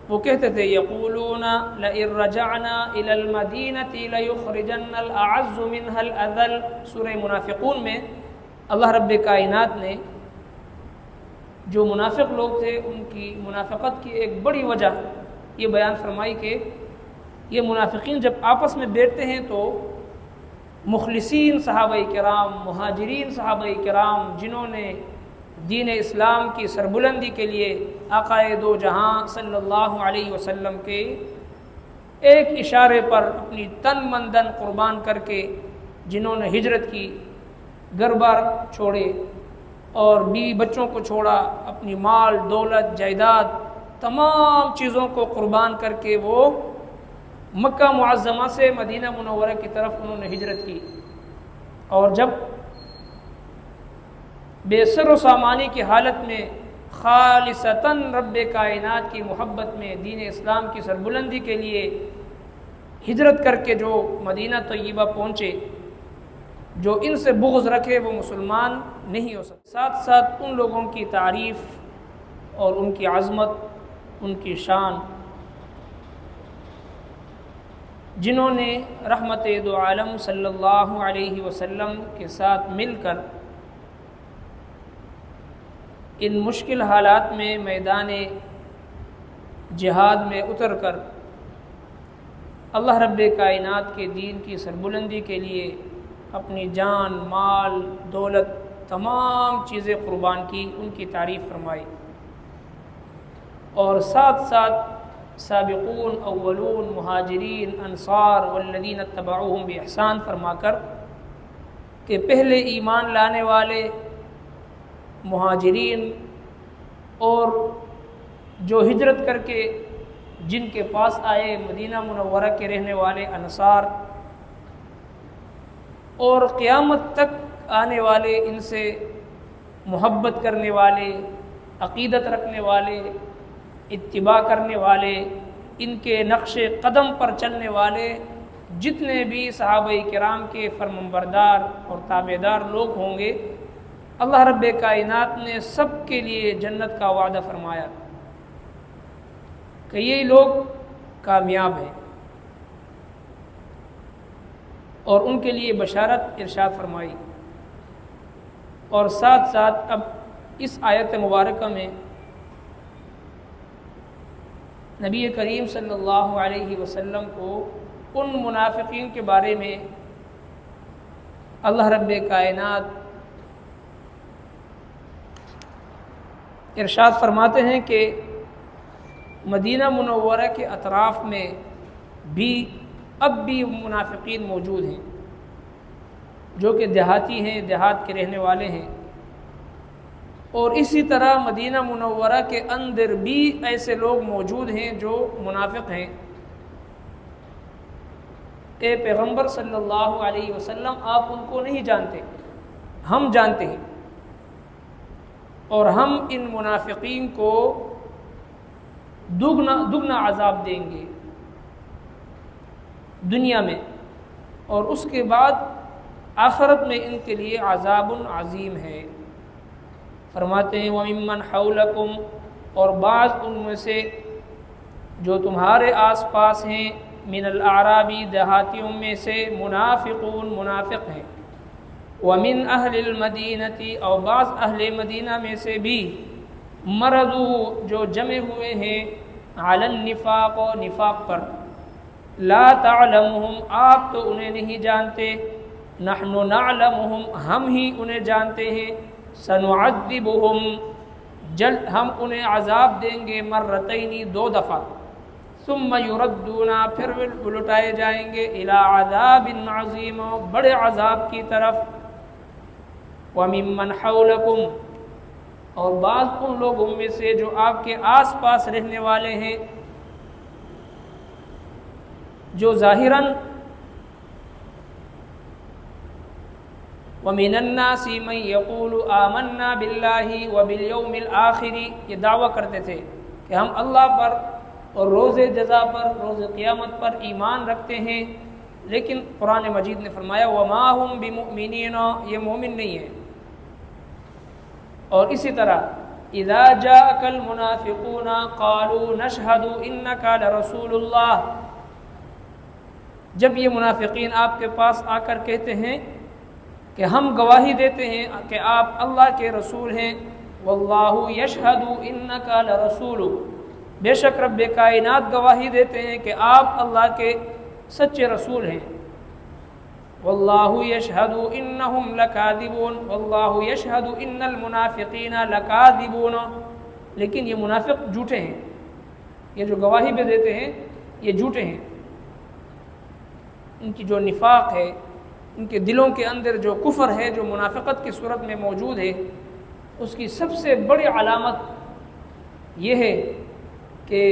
وہ کہتے تھے یقولون لئن رجعنا الى المدینة لیخرجن الاعز منها الاذل۔ سورہ منافقون میں اللہ رب کائنات نے جو منافق لوگ تھے ان کی منافقت کی ایک بڑی وجہ یہ بیان فرمائی کہ یہ منافقین جب آپس میں بیٹھتے ہیں تو مخلصین صحابہ کرام، مہاجرین صحابہ کرام، جنہوں نے دین اسلام کی سربلندی کے لیے آقا دو جہاں صلی اللہ علیہ وسلم کے ایک اشارے پر اپنی تن من دن قربان کر کے جنہوں نے ہجرت کی، گھر بار چھوڑے اور بیوی بچوں کو چھوڑا، اپنی مال دولت جائیداد تمام چیزوں کو قربان کر کے وہ مکہ معظمہ سے مدینہ منورہ کی طرف انہوں نے ہجرت کی، اور جب بے سر و سامانی کی حالت میں خالصتاً رب کائنات کی محبت میں دین اسلام کی سربلندی کے لیے ہجرت کر کے جو مدینہ طیبہ پہنچے، جو ان سے بغض رکھے وہ مسلمان نہیں ہو سکتے۔ ساتھ ساتھ ان لوگوں کی تعریف اور ان کی عظمت، ان کی شان، جنہوں نے رحمت دو عالم صلی اللہ علیہ وسلم کے ساتھ مل کر ان مشکل حالات میں میدان جہاد میں اتر کر اللہ رب کائنات کے دین کی سربلندی کے لیے اپنی جان مال دولت تمام چیزیں قربان کی، ان کی تعریف فرمائی، اور ساتھ ساتھ سابقون اولون مہاجرین انصار والذین اتبعوہم بإحسان فرما کر کہ پہلے ایمان لانے والے مہاجرین اور جو ہجرت کر کے جن کے پاس آئے مدینہ منورہ کے رہنے والے انصار، اور قیامت تک آنے والے ان سے محبت کرنے والے، عقیدت رکھنے والے، اتباع کرنے والے، ان کے نقش قدم پر چلنے والے جتنے بھی صحابہ کرام کے فرمانبردار اور تابعدار لوگ ہوں گے، اللہ رب کائنات نے سب کے لیے جنت کا وعدہ فرمایا کہ یہ لوگ کامیاب ہیں، اور ان کے لیے بشارت ارشاد فرمائی۔ اور ساتھ ساتھ اب اس آیت مبارکہ میں نبی کریم صلی اللہ علیہ وسلم کو ان منافقین کے بارے میں اللہ رب کائنات ارشاد فرماتے ہیں کہ مدینہ منورہ کے اطراف میں بھی اب بھی منافقین موجود ہیں جو کہ دیہاتی ہیں، دیہات کے رہنے والے ہیں، اور اسی طرح مدینہ منورہ کے اندر بھی ایسے لوگ موجود ہیں جو منافق ہیں۔ اے پیغمبر صلی اللہ علیہ وسلم، آپ ان کو نہیں جانتے، ہم جانتے ہیں، اور ہم ان منافقین کو دگنا عذاب دیں گے دنیا میں، اور اس کے بعد آخرت میں ان کے لیے عذاب عظیم ہے۔ فرماتے ہیں وَمِمَّنْ حَوْلَكُمْ، اور بعض ان میں سے جو تمہارے آس پاس ہیں، من الاعرابی دیہاتیوں میں سے منافقون منافق ہیں، وَمِنْ أَهْلِ الْمَدِينَةِ، اور بعض اہل مدینہ میں سے بھی مرضوا، جو جمع ہوئے ہیں، علی النفاق، نفاق پر، لا تعلمهم، آپ تو انہیں نہیں جانتے، نحن نعلمهم، ہم ہی انہیں جانتے ہیں، سنعذبهم، جلد ہم انہیں عذاب دیں گے، مرتین، 2 دفعہ، ثم یردون، پھر وہ لٹائے جائیں گے، الی عذاب عظیم، بڑے عذاب کی طرف۔ وَمِمَّنْ حَوْلَكُمْ، اور بعض ان لوگوں میں سے جو آپ کے آس پاس رہنے والے ہیں، جو ظاہراً وَمِنَ النَّاسِ مَن يَقُولُ آمَنَّا بِاللَّهِ وَبِالْيَوْمِ الْآخِرِ، یہ دعویٰ کرتے تھے کہ ہم اللہ پر اور روز جزا پر، روز قیامت پر ایمان رکھتے ہیں، لیکن قرآن مجید نے فرمایا وَمَا هُمْ بِمُؤْمِنِينَ، یہ مومن نہیں ہے۔ اور اسی طرح اذا جاءك المنافقون قالوا نشهد انك لرسول اللہ، جب یہ منافقین آپ کے پاس آ کر کہتے ہیں کہ ہم گواہی دیتے ہیں کہ آپ اللہ کے رسول ہیں، واللہ یشہد انک لرسول، بے شک رب کائنات گواہی دیتے ہیں کہ آپ اللہ کے سچے رسول ہیں، واللہ یشہد انہم لکاذبون، واللہ یشہد ان المنافقین لکاذبون، لیکن یہ منافق جھوٹے ہیں، یہ جو گواہی بھی دیتے ہیں یہ جھوٹے ہیں، ان کی جو نفاق ہے، ان کے دلوں کے اندر جو کفر ہے، جو منافقت کی صورت میں موجود ہے، اس کی سب سے بڑی علامت یہ ہے کہ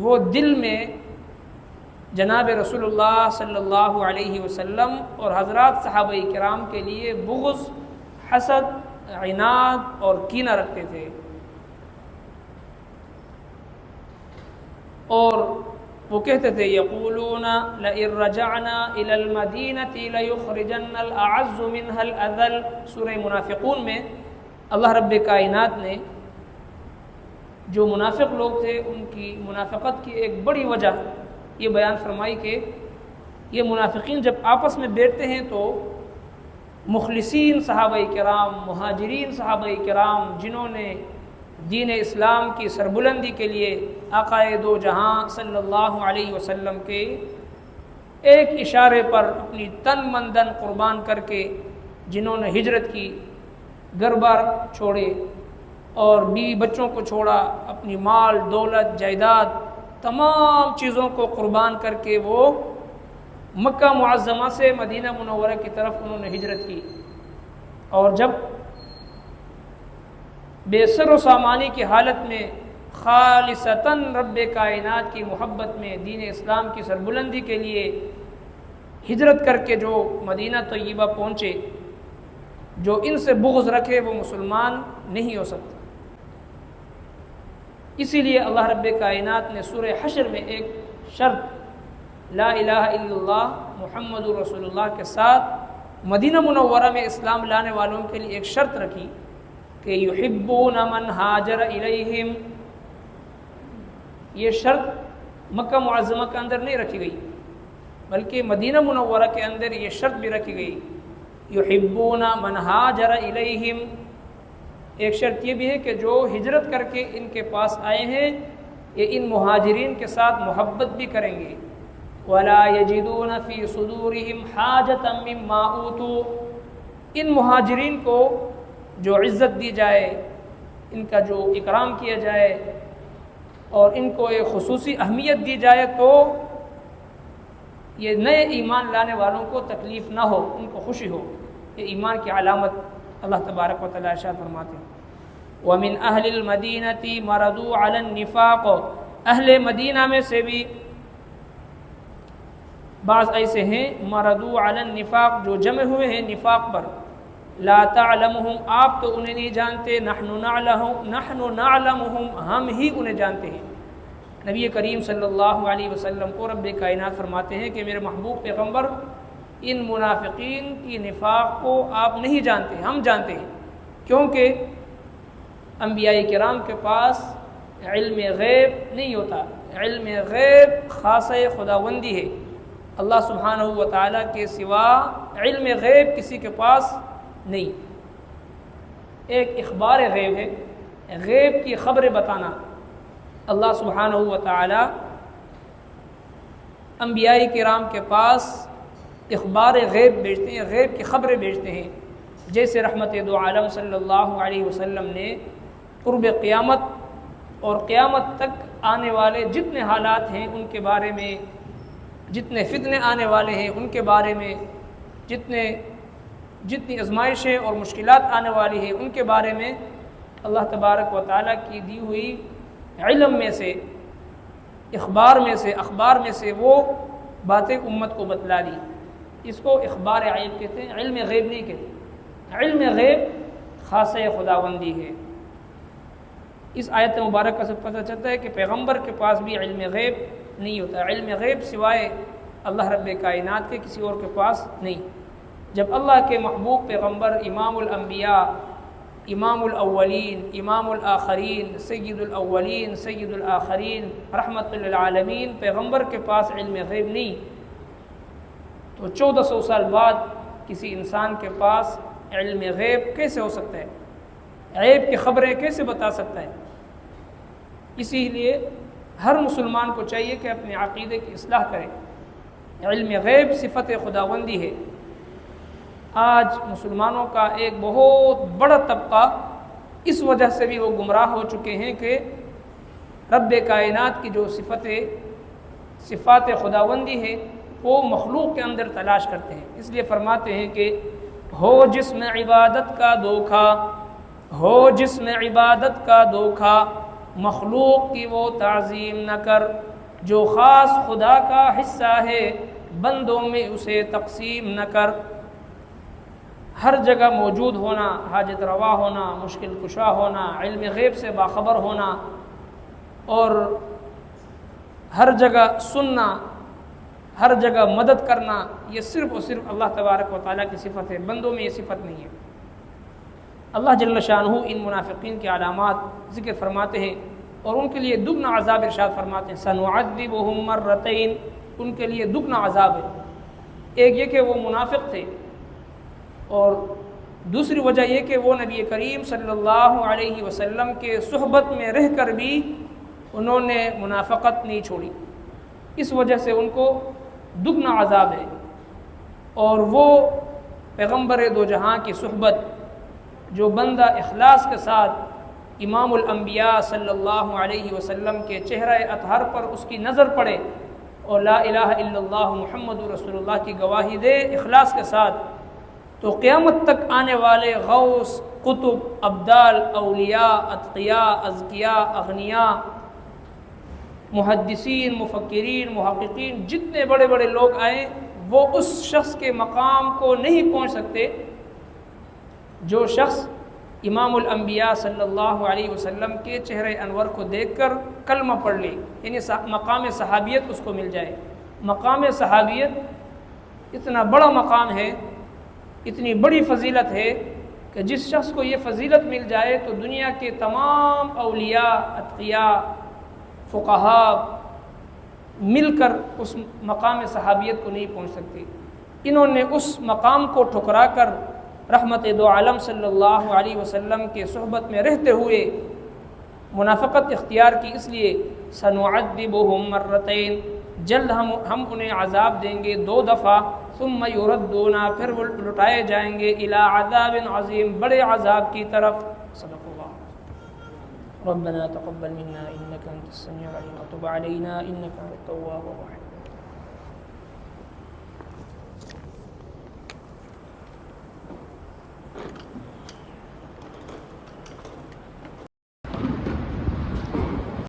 وہ دل میں جناب رسول اللہ صلی اللہ علیہ وسلم اور حضرات صحابہ کرام کے لیے بغض، حسد، عناد اور کینہ رکھتے تھے، اور وہ کہتے تھے یقولون لئن رجعنا الى المدینة لیخرجن الاعز منها الاذل۔ سورہ منافقون میں اللہ رب کائنات نے جو منافق لوگ تھے ان کی منافقت کی ایک بڑی وجہ یہ بیان فرمائی کہ یہ منافقین جب آپس میں بیٹھتے ہیں تو مخلصین صحابہ کرام، مہاجرین صحابہ کرام، جنہوں نے دین اسلام کی سربلندی کے لیے آقا دو جہاں صلی اللہ علیہ وسلم کے ایک اشارے پر اپنی تن من دن قربان کر کے جنہوں نے ہجرت کی، گھر بار چھوڑے اور بیوی بچوں کو چھوڑا، اپنی مال دولت جائیداد تمام چیزوں کو قربان کر کے وہ مکہ معظمہ سے مدینہ منورہ کی طرف انہوں نے ہجرت کی، اور جب بے سر و سامانی کی حالت میں خالصتاً رب کائنات کی محبت میں دین اسلام کی سربلندی کے لیے ہجرت کر کے جو مدینہ طیبہ پہنچے، جو ان سے بغض رکھے وہ مسلمان نہیں ہو سکتا۔ اسی لیے اللہ رب کائنات نے سورہ حشر میں ایک شرط لا الہ الا اللہ محمد رسول اللہ کے ساتھ مدینہ منورہ میں اسلام لانے والوں کے لیے ایک شرط رکھی کہ یحبون من ہاجر الیہم۔ یہ شرط مکہ معظمہ کے اندر نہیں رکھی گئی بلکہ مدینہ منورہ کے اندر یہ شرط بھی رکھی گئی، یحبون من ہاجر الیہم۔ ایک شرط یہ بھی ہے کہ جو ہجرت کر کے ان کے پاس آئے ہیں یہ ان مہاجرین کے ساتھ محبت بھی کریں گے، ولا یجدون فی صدورہم حاجۃ مما اوتوا۔ ان مہاجرین کو جو عزت دی جائے، ان کا جو اکرام کیا جائے اور ان کو ایک خصوصی اہمیت دی جائے تو یہ نئے ایمان لانے والوں کو تکلیف نہ ہو، ان کو خوشی ہو۔ یہ ایمان کی علامت اللہ تبارک و تعالی ارشاد فرماتے ہیں وَمِنْ أَهْلِ الْمَدِينَةِ مَرَدُوا عَلَى النِّفَاقِ، اہل مدینہ میں سے بھی بعض ایسے ہیں مَرَدُوا عَلَى النِّفَاقِ جو جمع ہوئے ہیں نفاق پر، لا تعلمهم آپ تو انہیں نہیں جانتے، نحن نعلمهم ہم ہی انہیں جانتے ہیں۔ نبی کریم صلی اللہ علیہ وسلم کو رب کائنات فرماتے ہیں کہ میرے محبوب پیغمبر ان منافقین کی نفاق کو آپ نہیں جانتے، ہم جانتے ہیں، کیونکہ انبیاء کرام کے پاس علم غیب نہیں ہوتا۔ علم غیب خاصہ خداوندی ہے، اللہ سبحانہ و تعالیٰ کے سوا علم غیب کسی کے پاس نہیں۔ ایک اخبار غیب ہے، غیب کی خبریں بتانا۔ اللہ سبحانہ و تعالیٰ انبیاء کرام کے پاس اخبار غیب بھیجتے ہیں، غیب کی خبریں بھیجتے ہیں، جیسے رحمت دو عالم صلی اللہ علیہ وسلم نے قرب قیامت اور قیامت تک آنے والے جتنے حالات ہیں ان کے بارے میں، جتنے فتنے آنے والے ہیں ان کے بارے میں، جتنی آزمائشیں اور مشکلات آنے والی ہیں ان کے بارے میں اللہ تبارک و تعالیٰ کی دی ہوئی علم میں سے، اخبار میں سے وہ باتیں امت کو بتلا دی۔ اس کو اخبار غیب کہتے ہیں، علم غیب نہیں کہتے۔ علم غیب خاصہ خداوندی ہے۔ اس آیت مبارکہ سے پتہ چلتا ہے کہ پیغمبر کے پاس بھی علم غیب نہیں ہوتا، علم غیب سوائے اللہ رب کائنات کے کسی اور کے پاس نہیں۔ جب اللہ کے محبوب پیغمبر امام الانبیاء امام الاولین امام الآخرین سید الاولین سید الآخرین رحمت للعالمین پیغمبر کے پاس علم غیب نہیں، تو 1400 سال بعد کسی انسان کے پاس علم غیب کیسے ہو سکتا ہے؟ غیب کی خبریں کیسے بتا سکتا ہے؟ اسی لیے ہر مسلمان کو چاہیے کہ اپنے عقیدے کی اصلاح کرے۔ علم غیب صفت خداوندی ہے۔ آج مسلمانوں کا ایک بہت بڑا طبقہ اس وجہ سے بھی وہ گمراہ ہو چکے ہیں کہ رب کائنات کی جو صفات خداوندی ہے وہ مخلوق کے اندر تلاش کرتے ہیں۔ اس لیے فرماتے ہیں کہ ہو جس میں عبادت کا دھوکا، ہو جس میں عبادت کا دھوکا، مخلوق کی وہ تعظیم نہ کر، جو خاص خدا کا حصہ ہے بندوں میں اسے تقسیم نہ کر۔ ہر جگہ موجود ہونا، حاجت روا ہونا، مشکل کشا ہونا، علم غیب سے باخبر ہونا اور ہر جگہ سننا، ہر جگہ مدد کرنا، یہ صرف اور صرف اللہ تبارک و تعالیٰ کی صفت ہے، بندوں میں یہ صفت نہیں ہے۔ اللہ جل شانہ ان منافقین کے علامات ذکر فرماتے ہیں اور ان کے لیے دگنا عذاب ارشاد فرماتے ہیں، سنعذبہم مرتین، ان کے لیے دگنا عذاب ہے۔ ایک یہ کہ وہ منافق تھے، اور دوسری وجہ یہ کہ وہ نبی کریم صلی اللہ علیہ وسلم کے صحبت میں رہ کر بھی انہوں نے منافقت نہیں چھوڑی، اس وجہ سے ان کو دگنا عذاب ہے۔ اور وہ پیغمبر دو جہاں کی صحبت، جو بندہ اخلاص کے ساتھ امام الانبیاء صلی اللہ علیہ وسلم کے چہرہ اطہر پر اس کی نظر پڑے اور لا الہ الا اللہ محمد رسول اللہ کی گواہی دے اخلاص کے ساتھ، تو قیامت تک آنے والے غوث، قطب، ابدال، اولیاء، اتقیاء، ازکیاء، اغنیاء، محدثین، مفکرین، محققین، جتنے بڑے بڑے لوگ آئیں وہ اس شخص کے مقام کو نہیں پہنچ سکتے جو شخص امام الانبیاء صلی اللہ علیہ وسلم کے چہرہ انور کو دیکھ کر کلمہ پڑھ لے، یعنی مقام صحابیت اس کو مل جائے۔ مقام صحابیت اتنا بڑا مقام ہے، اتنی بڑی فضیلت ہے کہ جس شخص کو یہ فضیلت مل جائے تو دنیا کے تمام اولیاء، اتقیاء، فقہاء مل کر اس مقام صحابیت کو نہیں پہنچ سکتے۔ انہوں نے اس مقام کو ٹھکرا کر رحمت دو عالم صلی اللہ علیہ وسلم کے صحبت میں رہتے ہوئے منافقت اختیار کی، اس لیے سنعذبہم مرتین، جلد ہم انہیں عذاب دیں گے 2 دفعہ، ثم یردون، پھر وہ لٹائے جائیں گے الی عذاب عظیم، بڑے عذاب کی طرف۔ صدق اللہ۔ ربنا تقبل منا انک انت السمیع العلیم وتب علینا انک انت التواب الرحیم۔